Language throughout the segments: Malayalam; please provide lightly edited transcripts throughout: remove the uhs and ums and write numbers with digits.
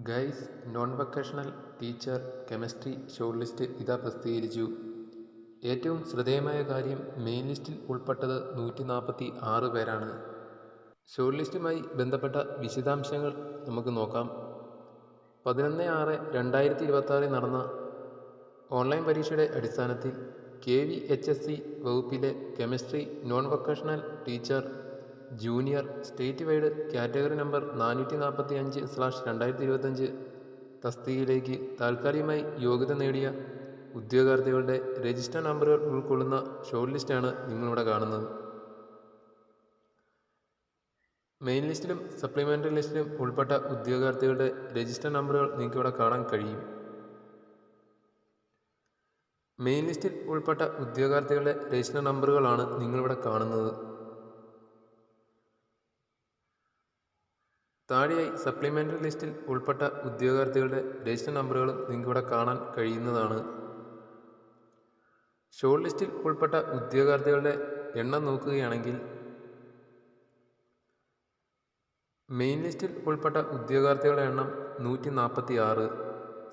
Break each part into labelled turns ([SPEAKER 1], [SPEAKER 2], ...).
[SPEAKER 1] Guys, non vocational teacher chemistry short list ഇതാ പ്രസിദ്ധീകരിച്ചു. ഏറ്റവും ശ്രദ്ധേയമായ കാര്യം, മെയിൻ ലിസ്റ്റിൽ ഉൾപ്പെട്ടത് 146 പേരാണ്. ഷോർട്ട് ലിസ്റ്റുമായി ബന്ധപ്പെട്ട വിശദാംശങ്ങൾ നമുക്ക് നോക്കാം. 11/6/2026 നടന്ന ഓൺലൈൻ പരീക്ഷയുടെ അടിസ്ഥാനത്തിൽ KVHSE വകുപ്പിലെ chemistry non vocational teacher junior state wide category number 445/2025 തസ്തികയിലേക്ക് താൽക്കാലികമായി യോഗ്യത നേടിയ ഉദ്യോഗാർത്ഥികളുടെ രജിസ്റ്റർ നമ്പറുകൾ ഉൾക്കൊള്ളുന്ന ഷോർട്ട് ലിസ്റ്റാണ് നിങ്ങളിവിടെ കാണുന്നത്. മെയിൻ ലിസ്റ്റിലും സപ്ലിമെൻ്ററി ലിസ്റ്റിലും ഉൾപ്പെട്ട ഉദ്യോഗാർത്ഥികളുടെ രജിസ്റ്റർ നമ്പറുകൾ നിങ്ങൾക്കിവിടെ കാണാൻ കഴിയും. മെയിൻ ലിസ്റ്റിൽ ഉൾപ്പെട്ട ഉദ്യോഗാർത്ഥികളുടെ രജിസ്റ്റർ നമ്പറുകളാണ് നിങ്ങളിവിടെ കാണുന്നത്. താഴെയായി സപ്ലിമെൻ്ററി ലിസ്റ്റിൽ ഉൾപ്പെട്ട ഉദ്യോഗാർത്ഥികളുടെ രജിസ്റ്റർ നമ്പറുകളും നിങ്ങൾക്കിവിടെ കാണാൻ കഴിയുന്നതാണ്. ഷോർട്ട് ലിസ്റ്റിൽ ഉൾപ്പെട്ട ഉദ്യോഗാർത്ഥികളുടെ എണ്ണം നോക്കുകയാണെങ്കിൽ മെയിൻ ലിസ്റ്റിൽ ഉൾപ്പെട്ട ഉദ്യോഗാർത്ഥികളുടെ എണ്ണം 146,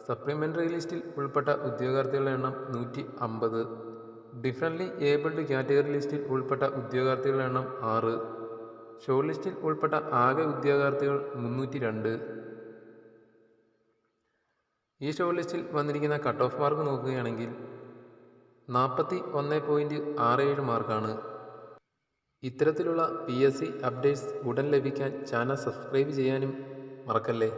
[SPEAKER 1] സപ്ലിമെൻ്ററി ലിസ്റ്റിൽ ഉൾപ്പെട്ട ഉദ്യോഗാർത്ഥികളുടെ എണ്ണം 150, ഡിഫറൻ്റ്ലി ഏബിൾഡ് കാറ്റഗറി ലിസ്റ്റിൽ ഉൾപ്പെട്ട ഉദ്യോഗാർത്ഥികളുടെ എണ്ണം 6, ഷോർട്ട് ലിസ്റ്റിൽ ഉൾപ്പെട്ട ആകെ ഉദ്യോഗാർത്ഥികൾ 302. ഈ ഷോർട്ട് ലിസ്റ്റിൽ വന്നിരിക്കുന്ന കട്ട് ഓഫ് മാർക്ക് നോക്കുകയാണെങ്കിൽ 41.67 മാർക്കാണ്. ഇത്തരത്തിലുള്ള PSC അപ്ഡേറ്റ്സ് ഉടൻ ലഭിക്കാൻ ചാനൽ സബ്സ്ക്രൈബ് ചെയ്യാനും മറക്കല്ലേ.